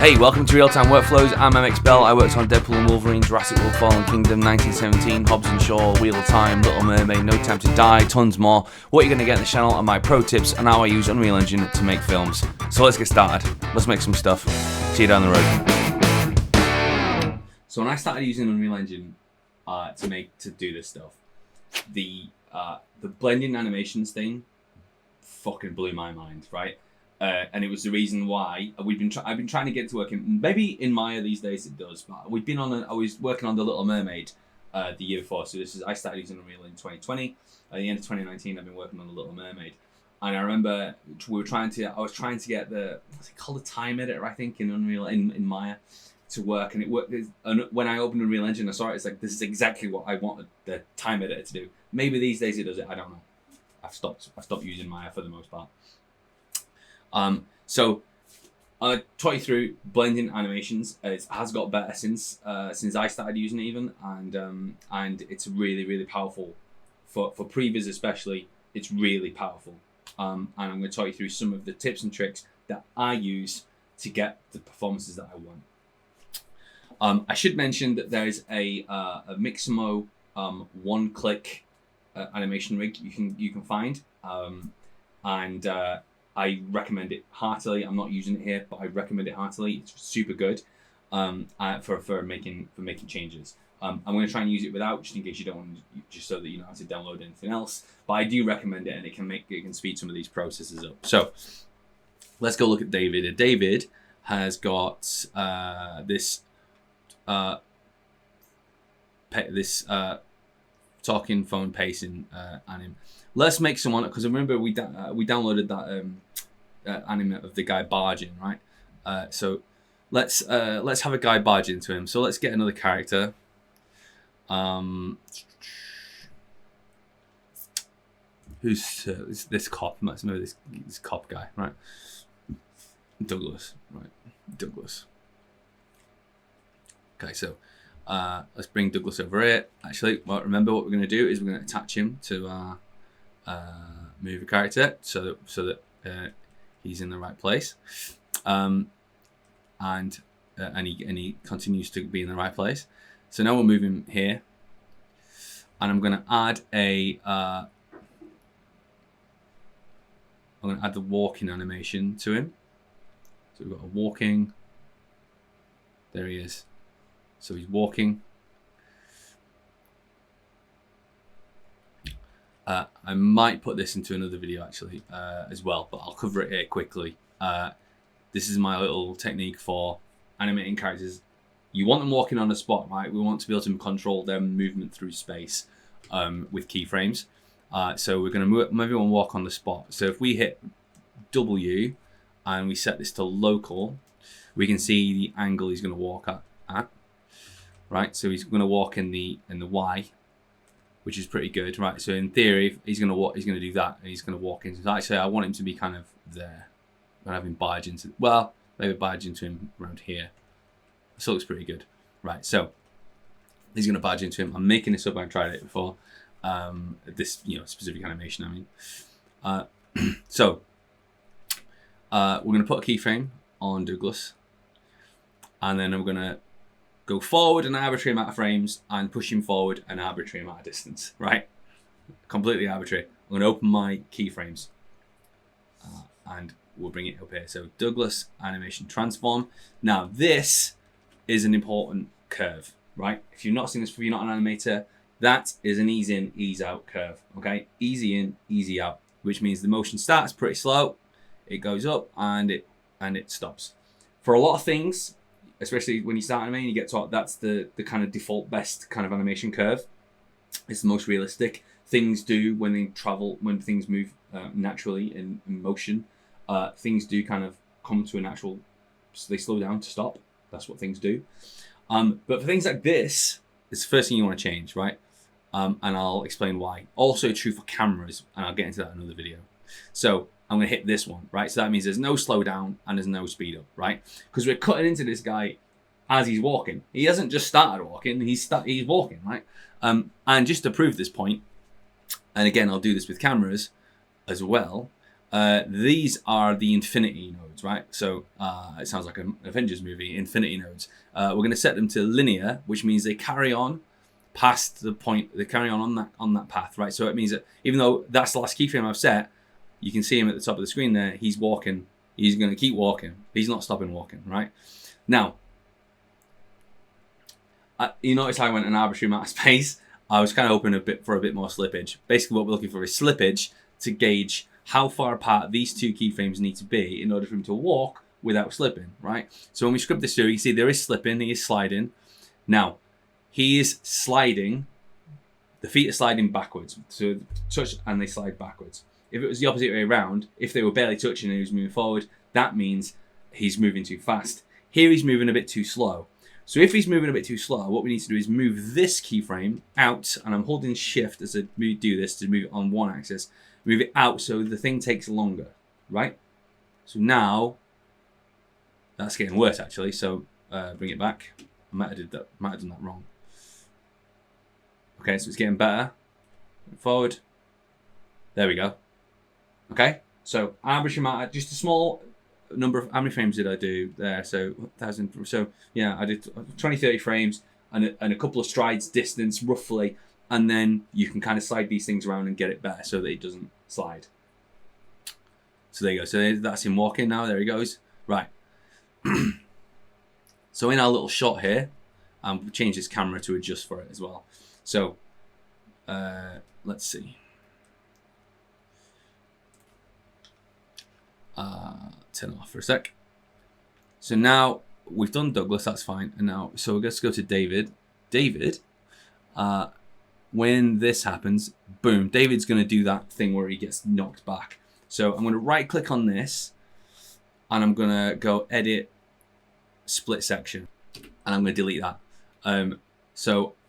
Hey, welcome to Realtime Workflows. I'm MX Bell. I worked on Deadpool and Wolverine, Jurassic World Fallen Kingdom, 1917, Hobbs and Shaw, Wheel of Time, Little Mermaid, No Time to Die, tons more. What you're going to get in the channel are my pro tips and how I use Unreal Engine to make films. So let's get started. Let's make some stuff. See you down the road. So when I started using Unreal Engine to do this stuff, the blending animations thing fucking blew my mind, right? And it was the reason why I've been trying to get to working. Maybe in Maya these days it does, but I was working on the Little Mermaid the year before. So I started using Unreal in 2020. At the end of 2019, I've been working on the Little Mermaid, and I remember I was trying to get what's it called, a time editor, I think, in Unreal in Maya to work, and it worked. And when I opened Unreal Engine, I saw it. It's like, this is exactly what I wanted the time editor to do. Maybe these days it does it. I don't know. I've stopped using Maya for the most part. So I'll talk you through blending animations. It has got better since I started using it even, and it's really, really powerful for previews especially. It's really powerful. And I'm going to talk you through some of the tips and tricks that I use to get the performances that I want. I should mention that there is a Mixamo one-click animation rig you can find, and I recommend it heartily. I'm not using it here, but I recommend it heartily. It's super good for making changes. I'm going to try and use it without, just in case you don't want to, just so that you know how to download anything else. But I do recommend it, and it can speed some of these processes up. So let's go look at David. David has got this talking phone pacing anim. Let's make someone, because I remember we downloaded that anime of the guy barging, right? So let's have a guy barge into him. So let's get another character. Who's this cop? Let's know this cop guy, right? Douglas, right? Douglas. Okay, so let's bring Douglas over here. Actually, well, remember what we're going to do is we're going to attach him to our movie character so that he's in the right place, and he continues to be in the right place. So now we'll move him here, and I'm going to add I'm going to add the walking animation to him. So we've got a walking. There he is. So he's walking. I might put this into another video actually as well, but I'll cover it here quickly. This is my little technique for animating characters. You want them walking on the spot, right? We want to be able to control their movement through space with keyframes. So we're going to move everyone walk on the spot. So if we hit W and we set this to local, we can see the angle he's going to walk at. Right, so he's going to walk in the Y, which is pretty good, right? So in theory, he's going to do that, and he's going to walk into. So actually, I want him to be kind of there. I'm having barge into. Well, maybe barge into him around here. So it looks pretty good, right? So he's going to barge into him. I'm making this up. I've tried it before. This specific animation. I mean, so we're going to put a keyframe on Douglas, and then we're going to go forward an arbitrary amount of frames and push him forward an arbitrary amount of distance, right? Completely arbitrary. I'm going to open my keyframes and we'll bring it up here. So Douglas animation transform. Now this is an important curve, right? If you've not seen this before, you're not an animator, that is an ease in, ease out curve, okay? Easy in, easy out, which means the motion starts pretty slow, it goes up and it stops. For a lot of things, especially when you start animating, you get taught that's the kind of default best kind of animation curve. It's the most realistic. Things do when things move naturally in motion, things do kind of come to a natural, they slow down to stop. That's what things do. But for things like this, it's the first thing you want to change, right? And I'll explain why. Also true for cameras, and I'll get into that in another video. So I'm going to hit this one, right? So that means there's no slowdown and there's no speed up, right? Because we're cutting into this guy as he's walking. He hasn't just started walking, he's walking, right? And just to prove this point, and again, I'll do this with cameras as well, These are the infinity nodes, right? So it sounds like an Avengers movie, infinity nodes. We're going to set them to linear, which means they carry on past the point, they carry on that path, right? So it means that even though that's the last keyframe I've set, you can see him at the top of the screen there, he's walking, he's going to keep walking, he's not stopping walking, right? Now, you notice I went an arbitrary amount of space. I was kind of hoping for a bit more slippage. Basically what we're looking for is slippage to gauge how far apart these two keyframes need to be in order for him to walk without slipping, right? So when we script this through, you see there is slipping, he is sliding. Now, he is sliding, the feet are sliding backwards. So touch and they slide backwards. If it was the opposite way around, if they were barely touching and he was moving forward, that means he's moving too fast. Here he's moving a bit too slow. So if he's moving a bit too slow, what we need to do is move this keyframe out, and I'm holding shift as I do this to move it on one axis, move it out so the thing takes longer, right? So now, that's getting worse actually, so bring it back. I might have done that wrong. Okay, so it's getting better. Forward. There we go. Okay, so average amount, just a small number of, how many frames did I do there? So 1,000. So yeah, I did 20, 30 frames and a couple of strides distance roughly, and then you can kind of slide these things around and get it better so that it doesn't slide. So there you go. So that's him walking now. There he goes. Right. So in our little shot here, we'll change this camera to adjust for it as well. So let's see. Turn it off for a sec. So now we've done Douglas, that's fine. And now, so let's go to David. David, when this happens, boom, David's going to do that thing where he gets knocked back. So I'm going to right click on this and I'm going to go edit split section and I'm going to delete that. And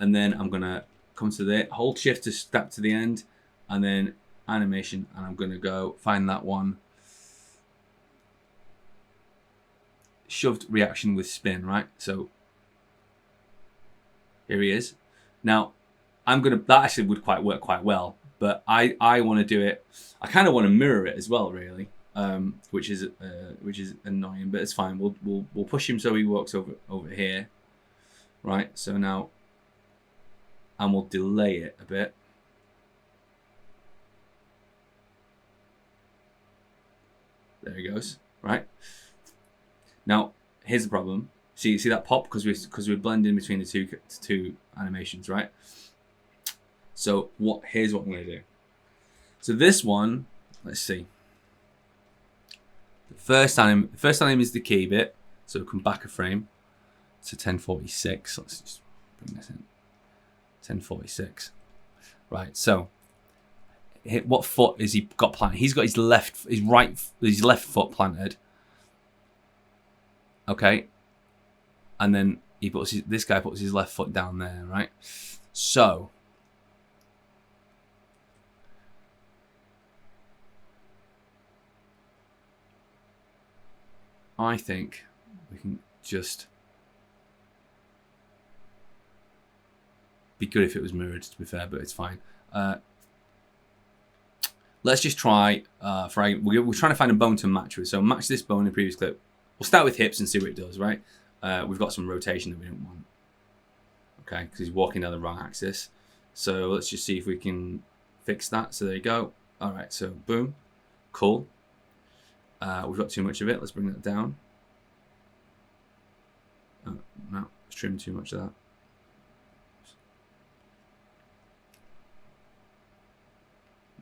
then I'm going to come to the hold shift to step to the end and then animation, and I'm going to go find that one. Shoved reaction with spin, right? So here he is. Now that actually would work quite well, but I want to do it. I kind of want to mirror it as well, really, which is annoying, but it's fine. We'll push him so he walks over here, right? So now, and we'll delay it a bit. There he goes, right? Now, here's the problem. See that pop because we're blending between the two animations, right? So here's what I'm going to do. So this one, let's see. The first time is the key bit. So come back a frame to 1046. Let's just bring this in. 1046. Right. So what foot is he got planted? He's got his left foot planted. Okay, and then this guy puts his left foot down there, right? So I think we can just be good if it was mirrored, to be fair, but it's fine. Let's just try. We're trying to find a bone to match with. So match this bone in the previous clip. We'll start with hips and see what it does, right? We've got some rotation that we don't want. Okay, because he's walking down the wrong axis. So let's just see if we can fix that. So there you go. All right, so boom. Cool. We've got too much of it. Let's bring that down. Oh, no, let's trim too much of that.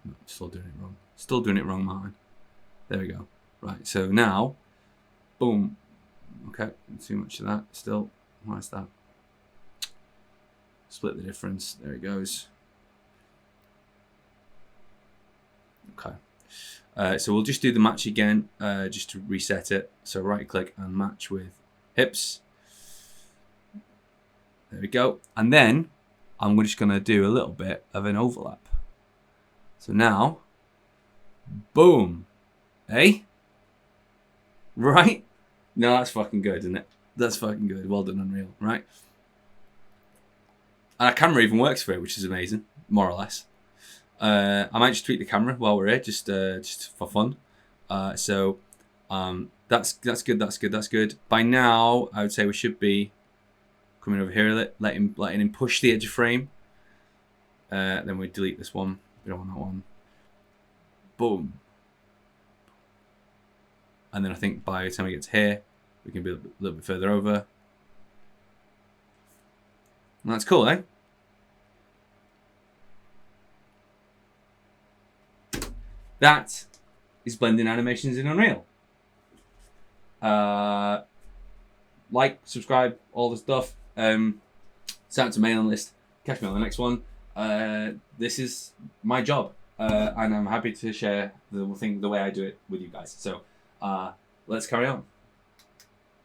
No, still doing it wrong. Still doing it wrong, Martin. There we go. Right, so now... Boom. Okay, too much of that still. Why is that? Split the difference. There it goes. Okay. So we'll just do the match again, just to reset it. So right click and match with hips. There we go. And then I'm just going to do a little bit of an overlap. So now, boom. Hey? Right? No, that's fucking good, isn't it? That's fucking good. Well done, Unreal, right? And our camera even works for it, which is amazing, more or less. I might just tweak the camera while we're here, just for fun. That's good. By now, I would say we should be coming over here, letting him push the edge of frame. Then we delete this one. We don't want that one. Boom. And then I think by the time we get to here, we can be a little bit further over. And that's cool, eh? That is blending animations in Unreal. Like, subscribe, all the stuff. Sign up to mailing list. Catch me on the next one. This is my job, and I'm happy to share the way I do it with you guys. So let's carry on.